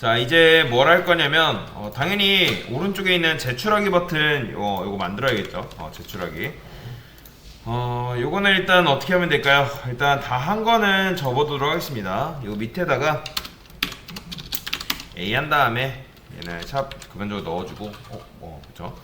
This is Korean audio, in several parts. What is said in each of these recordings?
자, 이제 뭘 할 거냐면 당연히 오른쪽에 있는 제출하기 버튼 요거 만들어야겠죠. 제출하기. 요거는 일단 어떻게 하면 될까요? 일단 다 한 거는 접어두도록 하겠습니다. 요 밑에다가 A 한 다음에 얘는 샵 그만저거 넣어주고 그쵸?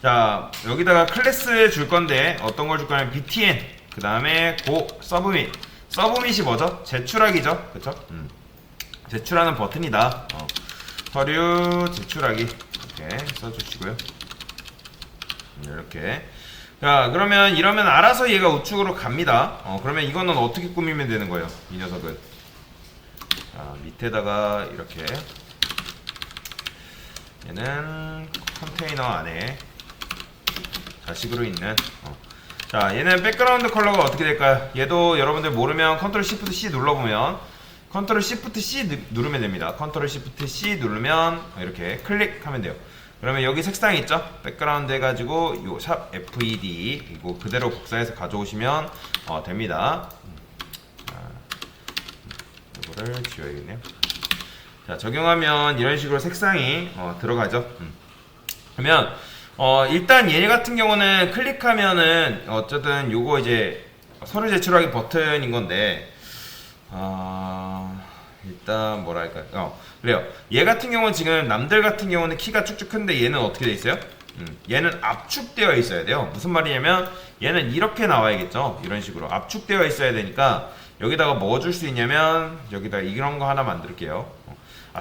자, 여기다가 클래스 줄 건데 어떤 걸 줄 거냐면 btn 그 다음에 고 서브밋. 서브밋이 뭐죠? 제출하기죠. 그쵸? 제출하는 버튼이다. 서류 제출하기 이렇게 써주시고요. 이렇게. 자, 그러면 이러면 알아서 얘가 우측으로 갑니다. 그러면 이거는 어떻게 꾸미면 되는 거예요? 이 녀석은. 자, 밑에다가 이렇게 얘는 컨테이너 안에 자식으로 있는 자, 얘는 백그라운드 컬러가 어떻게 될까요? 얘도 여러분들 모르면 컨트롤 시프트 C 눌러보면 컨트롤 시프트 C 누르면 됩니다. 컨트롤 시프트 C 누르면 이렇게 클릭하면 돼요. 그러면 여기 색상 있죠? 백그라운드 해가지고 요 샵 FED 이거 그대로 복사해서 가져오시면 됩니다. 자, 이거를 지워야겠네요. 자, 적용하면 이런 식으로 색상이 들어가죠. 그러면 일단 얘 같은 경우는 클릭하면은 어쨌든 요거 이제 서류 제출하기 버튼인 건데 일단 뭐라 할까요? 그래요. 얘 같은 경우는 지금 남들 같은 경우는 키가 쭉쭉 큰데 얘는 어떻게 돼 있어요? 얘는 압축되어 있어야 돼요. 무슨 말이냐면 얘는 이렇게 나와야겠죠. 이런 식으로 압축되어 있어야 되니까 여기다가 뭐 줄 수 있냐면 여기다가 이런 거 하나 만들게요.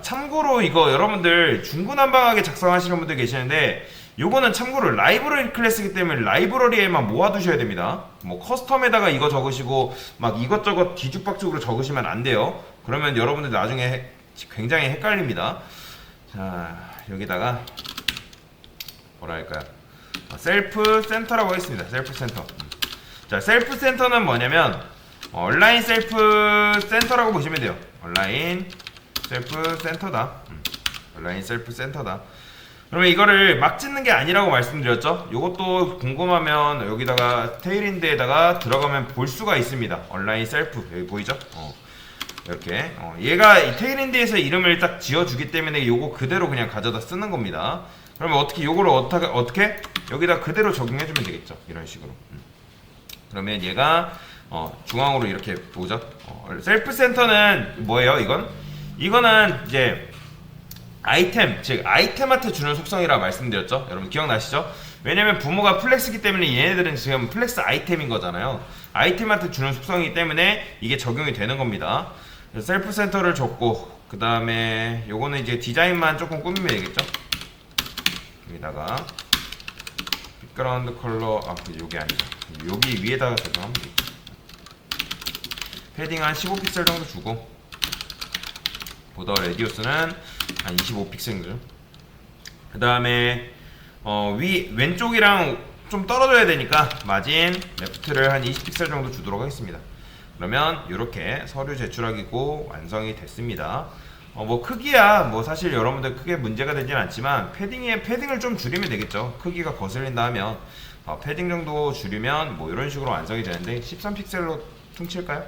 참고로 이거 여러분들 중구난방하게 작성하시는 분들 계시는데 요거는 참고로 라이브러리 클래스이기 때문에 라이브러리에만 모아두셔야 됩니다. 뭐 커스텀에다가 이거 적으시고 막 이것저것 뒤죽박죽으로 적으시면 안 돼요. 그러면 여러분들 나중에 굉장히 헷갈립니다. 자, 여기다가 뭐라 할까요? 셀프 센터라고 하겠습니다. 셀프 센터. 자, 셀프 센터는 뭐냐면 온라인 셀프 센터라고 보시면 돼요. 온라인 셀프 센터다. 온라인 셀프 센터다. 그러면 이거를 막 짓는 게 아니라고 말씀드렸죠? 이것도 궁금하면 여기다가 테일인드에다가 들어가면 볼 수가 있습니다. 온라인 셀프 여기 보이죠? 이렇게 얘가 이 테일인드에서 이름을 딱 지어주기 때문에 요거 그대로 그냥 가져다 쓰는 겁니다. 그러면 어떻게 요거를 어떻게 여기다 그대로 적용해주면 되겠죠? 이런 식으로. 그러면 얘가 중앙으로 이렇게 보죠? 셀프 센터는 뭐예요? 이거는 이제 아이템, 즉 아이템한테 주는 속성이라 말씀드렸죠. 여러분 기억나시죠? 왜냐면 부모가 플렉스기 때문에 얘네들은 지금 플렉스 아이템인 거잖아요. 아이템한테 주는 속성이기 때문에 이게 적용이 되는 겁니다. 셀프 센터를 줬고 그 다음에 요거는 이제 디자인만 조금 꾸미면 되겠죠. 여기다가 백그라운드 컬러 요게 아니죠. 여기 위에다가 적용하면 되겠죠. 패딩 한 15픽셀 정도 주고 보더 레디우스는 한 25픽셀 정도. 그 다음에 왼쪽이랑 좀 떨어져야 되니까 마진 레프트를 한 20픽셀 정도 주도록 하겠습니다. 그러면 이렇게 서류 제출하기고 완성이 됐습니다. 뭐 크기야 뭐 사실 여러분들 크게 문제가 되진 않지만 패딩을 좀 줄이면 되겠죠. 크기가 거슬린다 하면 패딩 정도 줄이면 뭐 이런 식으로 완성이 되는데 13픽셀로 퉁칠까요?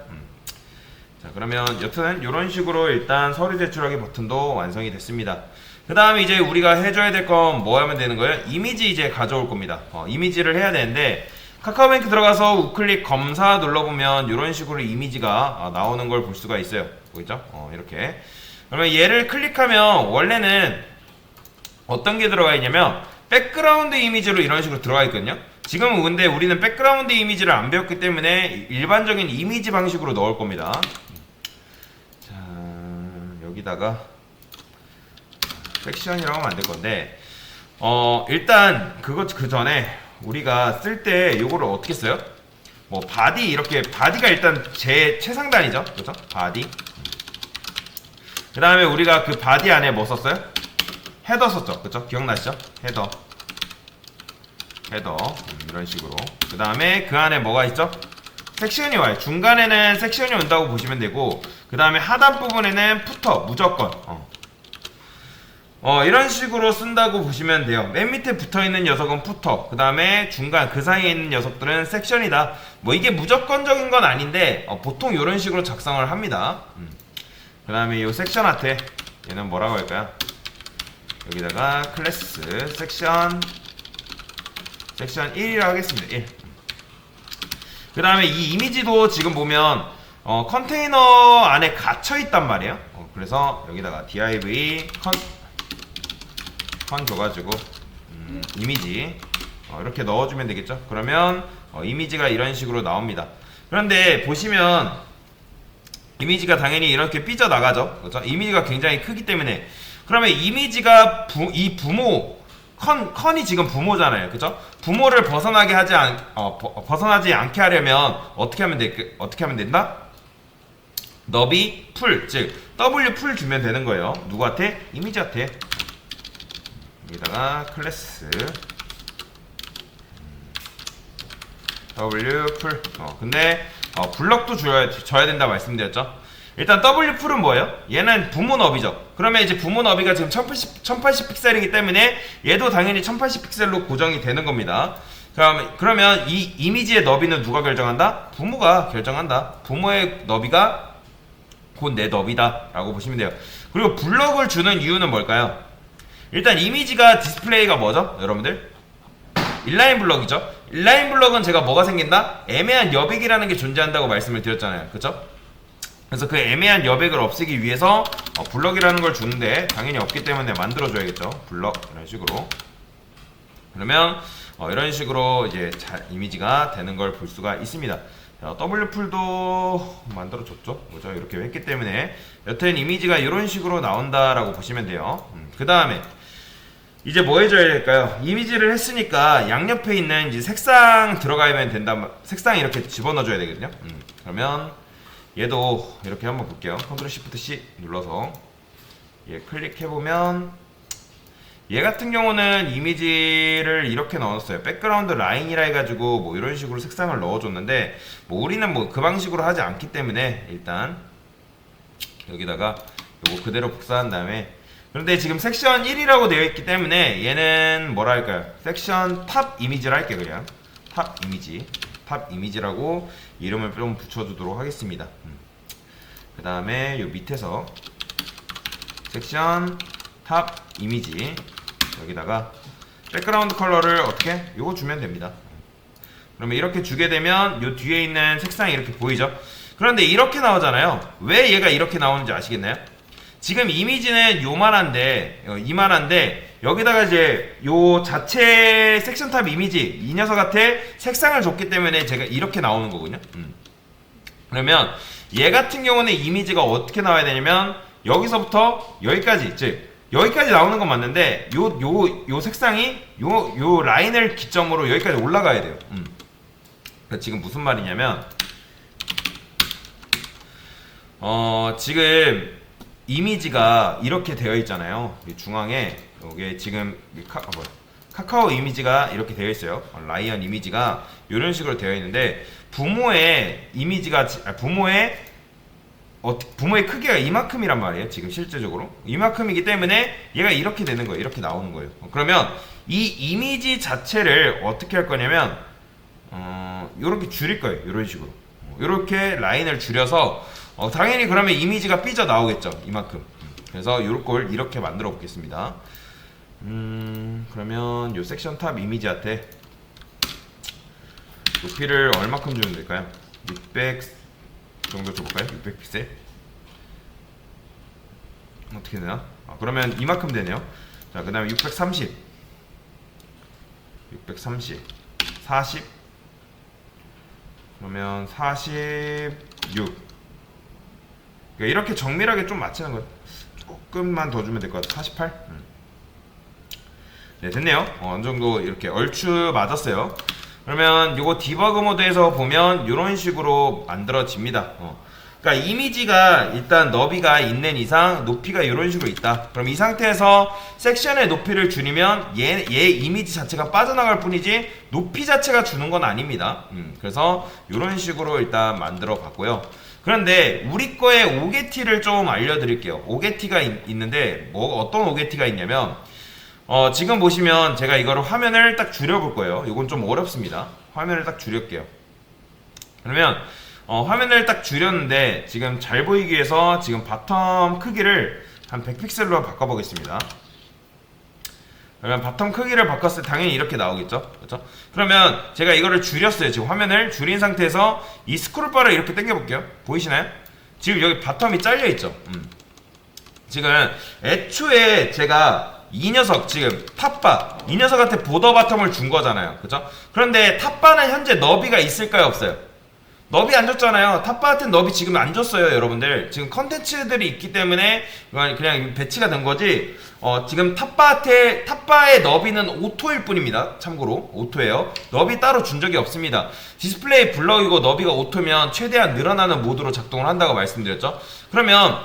자, 그러면 여튼 이런 식으로 일단 서류 제출하기 버튼도 완성이 됐습니다. 그 다음에 이제 우리가 해줘야 될 건 뭐 하면 되는 거예요? 이미지 이제 가져올 겁니다. 이미지를 해야 되는데 카카오뱅크 들어가서 우클릭 검사 눌러보면 이런 식으로 이미지가 나오는 걸 볼 수가 있어요. 보이죠? 이렇게. 그러면 얘를 클릭하면 원래는 어떤 게 들어가 있냐면 백그라운드 이미지로 이런 식으로 들어가 있거든요. 지금은 근데 우리는 백그라운드 이미지를 안 배웠기 때문에 일반적인 이미지 방식으로 넣을 겁니다. 자, 여기다가 섹션이라고 하면 안 될 건데 일단 그 전에 우리가 쓸 때 요거를 어떻게 써요? 뭐 바디 이렇게 바디가 일단 제 최상단이죠. 그렇죠? 바디. 그 다음에 우리가 그 바디 안에 뭐 썼어요? 헤더 썼죠. 그렇죠? 기억나시죠? 헤더 이런 식으로. 그 다음에 그 안에 뭐가 있죠? 섹션이 와요. 중간에는 섹션이 온다고 보시면 되고 그 다음에 하단 부분에는 푸터 무조건 이런 식으로 쓴다고 보시면 돼요. 맨 밑에 붙어있는 녀석은 푸터, 그 다음에 중간 그 사이에 있는 녀석들은 섹션이다. 뭐 이게 무조건적인 건 아닌데 보통 이런 식으로 작성을 합니다. 그 다음에 이 섹션 아트 얘는 뭐라고 할까요? 여기다가 클래스 섹션 1이라고 하겠습니다. 1. 그 다음에 이 이미지도 지금 보면 컨테이너 안에 갇혀 있단 말이에요. 그래서 여기다가 div 컨 줘가지고 이미지 이렇게 넣어주면 되겠죠. 그러면 이미지가 이런 식으로 나옵니다. 그런데 보시면 이미지가 당연히 이렇게 삐져나가죠. 그렇죠? 이미지가 굉장히 크기 때문에. 그러면 이미지가 이 부모 컨이 지금 부모잖아요. 그죠? 부모를 벗어나지 않게 하려면 어떻게 하면 된다? 너비 풀, 즉 W 풀 주면 되는 거예요. 누구한테? 이미지한테. 여기다가 클래스 W 풀. 근데 블럭도 줘야 된다 말씀드렸죠. 일단 W 풀은 뭐예요? 얘는 부모 너비죠. 그러면 이제 부모 너비가 지금 1080 픽셀이기 때문에 얘도 당연히 1080 픽셀로 고정이 되는 겁니다. 그러면 이 이미지의 너비는 누가 결정한다? 부모가 결정한다. 부모의 너비가 곧 내 너비다 라고 보시면 돼요. 그리고 블럭을 주는 이유는 뭘까요? 일단 이미지가 디스플레이가 뭐죠? 여러분들? 인라인 블럭이죠. 인라인 블럭은 제가 뭐가 생긴다? 애매한 여백이라는 게 존재한다고 말씀을 드렸잖아요. 그쵸? 그래서 그 애매한 여백을 없애기 위해서 블럭이라는 걸 주는데 당연히 없기 때문에 만들어줘야겠죠. 블럭 이런 식으로. 그러면 이런 식으로 이제 이미지가 되는 걸 볼 수가 있습니다. W 풀도 만들어줬죠. 그죠? 이렇게 했기 때문에 여튼 이미지가 이런 식으로 나온다라고 보시면 돼요. 그 다음에 이제 뭐 해줘야 될까요? 이미지를 했으니까 양옆에 있는 이제 색상 들어가면 된다. 색상 이렇게 집어넣어줘야 되거든요. 그러면 얘도 이렇게 한번 볼게요. 컨트롤 시프트 C 눌러서 얘 클릭해보면 얘 같은 경우는 이미지를 이렇게 넣었어요. 백그라운드 라인이라 해가지고 뭐 이런 식으로 색상을 넣어줬는데 뭐 우리는 뭐 그 방식으로 하지 않기 때문에 일단 여기다가 요거 그대로 복사한 다음에, 그런데 지금 섹션 1이라고 되어 있기 때문에 얘는 뭐라 할까요? 섹션 탑 이미지를 할게요. 그냥 탑 이미지라고 이름을 좀 붙여주도록 하겠습니다. 그 다음에 요 밑에서 섹션 탑 이미지 여기다가 백그라운드 컬러를 어떻게? 요거 주면 됩니다. 그러면 이렇게 주게 되면 요 뒤에 있는 색상이 이렇게 보이죠? 그런데 이렇게 나오잖아요. 왜 얘가 이렇게 나오는지 아시겠나요? 지금 이미지는 이만한데 여기다가 이제 요 자체 섹션 탑 이미지 이 녀석한테 색상을 줬기 때문에 제가 이렇게 나오는 거거든요. 그러면 얘 같은 경우는 이미지가 어떻게 나와야 되냐면 여기서부터 여기까지, 즉 여기까지 나오는 건 맞는데 요 색상이 요 라인을 기점으로 여기까지 올라가야 돼요. 그러니까 지금 무슨 말이냐면 지금 이미지가 이렇게 되어 있잖아요. 중앙에 여기 지금 카카오 이미지가 이렇게 되어 있어요. 라이언 이미지가 이런 식으로 되어 있는데 부모의 이미지가 부모의 크기가 이만큼이란 말이에요. 지금 실제적으로 이만큼이기 때문에 얘가 이렇게 되는 거예요. 이렇게 나오는 거예요. 그러면 이 이미지 자체를 어떻게 할 거냐면 이렇게 줄일 거예요. 이런 식으로 이렇게 라인을 줄여서 당연히 그러면 이미지가 삐져 나오겠죠. 이만큼. 그래서 요걸 이렇게 만들어 보겠습니다. 그러면 요 섹션 탑 이미지한테 높이를 얼마큼 주면 될까요? 600 정도 줘볼까요? 600픽셀 어떻게 되나? 그러면 이만큼 되네요. 자, 그 다음에 630 40 그러면 46 그러니까 이렇게 정밀하게 좀 맞추는 거예요. 조금만 더 주면 될 것 같아요. 48 네, 됐네요. 어느 정도 이렇게 얼추 맞았어요. 그러면 요거 디버그 모드에서 보면 이런 식으로 만들어집니다. 그러니까 이미지가 일단 너비가 있는 이상 높이가 이런 식으로 있다. 그럼 이 상태에서 섹션의 높이를 줄이면 얘 이미지 자체가 빠져나갈 뿐이지 높이 자체가 주는 건 아닙니다. 그래서 이런 식으로 일단 만들어 봤고요. 그런데 우리 거에 오게티를 좀 알려드릴게요. 오게티가 있는데 뭐 어떤 오게티가 있냐면 지금 보시면 제가 이거를 화면을 딱 줄여볼 거예요. 이건 좀 어렵습니다. 화면을 딱 줄일게요. 그러면 화면을 딱 줄였는데 지금 잘 보이기 위해서 지금 바텀 크기를 한 100픽셀로 바꿔보겠습니다. 그러면 바텀 크기를 바꿨을 때 당연히 이렇게 나오겠죠. 그렇죠? 그러면 제가 이거를 줄였어요. 지금 화면을 줄인 상태에서 이 스크롤바를 이렇게 당겨볼게요. 보이시나요? 지금 여기 바텀이 잘려있죠. 지금 애초에 제가 이 녀석 지금 탑바 이 녀석한테 보더 바텀을 준 거잖아요. 그죠? 그런데 탑바는 현재 너비가 있을까요? 없어요? 너비 안 줬잖아요. 탑바한테 너비 지금 안 줬어요. 여러분들 지금 컨텐츠들이 있기 때문에 그냥 배치가 된 거지. 지금 탑바의 너비는 오토일 뿐입니다. 참고로 오토예요. 너비 따로 준 적이 없습니다. 디스플레이 블럭이고 너비가 오토면 최대한 늘어나는 모드로 작동을 한다고 말씀드렸죠. 그러면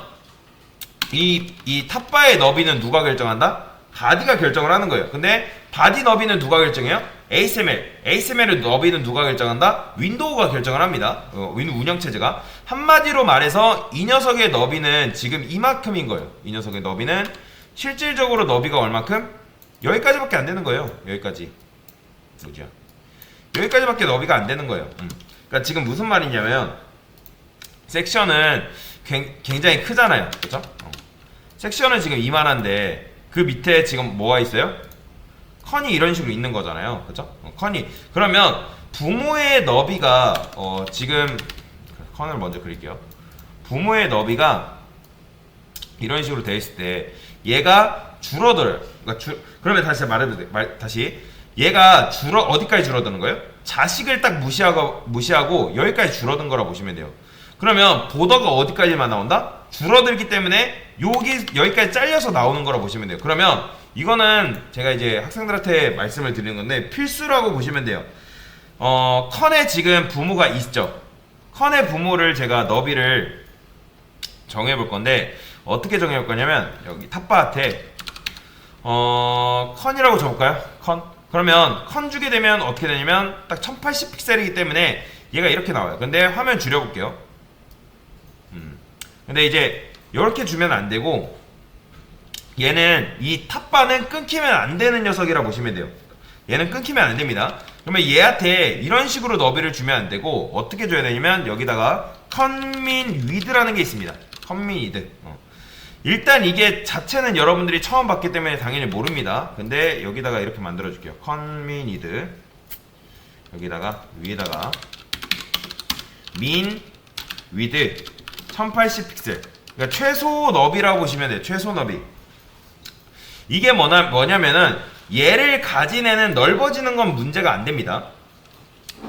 이 탑바의 너비는 누가 결정한다? 바디가 결정을 하는 거예요. 근데 바디 너비는 누가 결정해요? ASML의 너비는 누가 결정한다? 윈도우가 결정을 합니다. 운영체제가. 한마디로 말해서 이 녀석의 너비는 지금 이만큼인 거예요. 이 녀석의 너비는 실질적으로 너비가 얼만큼? 여기까지밖에 안 되는 거예요. 여기까지. 뭐지야? 여기까지밖에 너비가 안 되는 거예요. 그러니까 지금 무슨 말이냐면 섹션은 굉장히 크잖아요. 그죠? 섹션은 지금 이만한데 그 밑에 지금 뭐가 있어요? 컨이 이런 식으로 있는 거잖아요. 그죠? 컨이. 그러면 부모의 너비가 지금 컨을 먼저 그릴게요. 부모의 너비가 이런 식으로 되어 있을 때 얘가 줄어들어요. 그러니까 그러면 다시 말해도 돼. 다시 얘가 어디까지 줄어드는 거예요? 자식을 딱 무시하고 여기까지 줄어든 거라 보시면 돼요. 그러면 보더가 어디까지만 나온다? 줄어들기 때문에 여기까지 잘려서 나오는 거라 보시면 돼요. 그러면 이거는 제가 이제 학생들한테 말씀을 드리는 건데 필수라고 보시면 돼요. 컨에 지금 부모가 있죠. 컨의 부모를 제가 너비를 정해볼 건데 어떻게 정해볼 거냐면 여기 탑바한테 컨이라고 줘볼까요? 컨. 그러면 컨 주게 되면 어떻게 되냐면 딱 1080픽셀이기 때문에 얘가 이렇게 나와요. 근데 화면 줄여볼게요. 근데 이제 이렇게 주면 안 되고 얘는 이 탑바는 끊기면 안 되는 녀석이라 보시면 돼요. 얘는 끊기면 안 됩니다. 그러면 얘한테 이런 식으로 너비를 주면 안 되고 어떻게 줘야 되냐면 여기다가 컨민 위드라는 게 있습니다. 컨민 위드. 일단 이게 자체는 여러분들이 처음 봤기 때문에 당연히 모릅니다. 근데 여기다가 이렇게 만들어 줄게요. 컨민 위드. 여기다가 위에다가 민 위드 1080픽셀. 그러니까 최소 너비라고 보시면 돼요. 최소 너비. 이게 뭐냐면은 얘를 가진 애는 넓어지는 건 문제가 안 됩니다.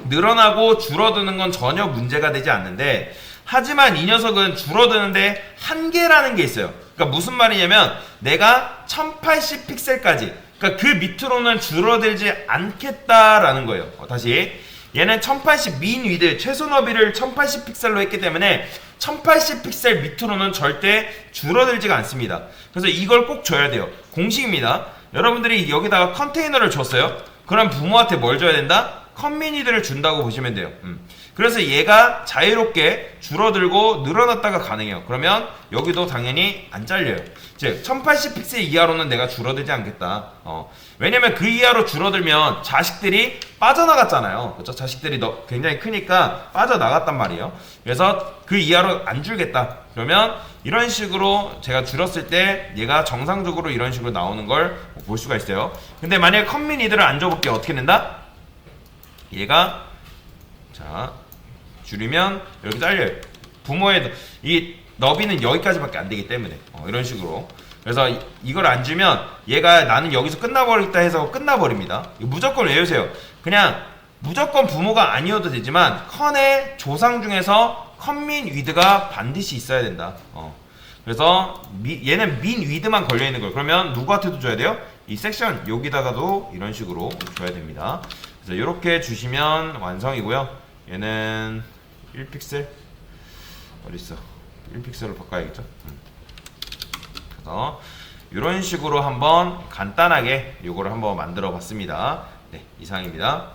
늘어나고 줄어드는 건 전혀 문제가 되지 않는데 하지만 이 녀석은 줄어드는데 한계라는 게 있어요. 그러니까 무슨 말이냐면 내가 1080픽셀까지 그러니까 그 밑으로는 줄어들지 않겠다라는 거예요. 다시 얘는 1080 민 위드 최소 너비를 1080픽셀로 했기 때문에 1080픽셀 밑으로는 절대 줄어들지가 않습니다. 그래서 이걸 꼭 줘야 돼요. 공식입니다. 여러분들이 여기다가 컨테이너를 줬어요. 그럼 부모한테 뭘 줘야 된다? 컨미니들을 준다고 보시면 돼요. 그래서 얘가 자유롭게 줄어들고 늘어났다가 가능해요. 그러면 여기도 당연히 안 잘려요. 즉 1080픽셀 이하로는 내가 줄어들지 않겠다. 왜냐면 그 이하로 줄어들면 자식들이 빠져나갔잖아요. 그렇죠? 자식들이 굉장히 크니까 빠져나갔단 말이에요. 그래서 그 이하로 안 줄겠다. 그러면 이런 식으로 제가 줄였을 때 얘가 정상적으로 이런 식으로 나오는 걸 볼 수가 있어요. 근데 만약에 컨미니들을 안 줘볼게요. 어떻게 된다? 얘가 자 줄이면 이렇게 잘려요. 부모의 이 너비는 여기까지밖에 안 되기 때문에 이런 식으로. 그래서 이걸 안 주면 얘가 나는 여기서 끝나버리겠다 해서 끝나버립니다. 무조건 외우세요. 그냥 무조건 부모가 아니어도 되지만 컨의 조상 중에서 컨민 위드가 반드시 있어야 된다. 그래서 얘는 민 위드만 걸려있는 거예요. 그러면 누구한테도 줘야 돼요? 이 섹션 여기다가도 이런 식으로 줘야 됩니다. 그래서 이렇게 주시면 완성이고요. 얘는 1픽셀 어딨어? 1픽셀로 바꿔야겠죠. 그래서 이런 식으로 한번 간단하게 요거를 한번 만들어 봤습니다. 네, 이상입니다.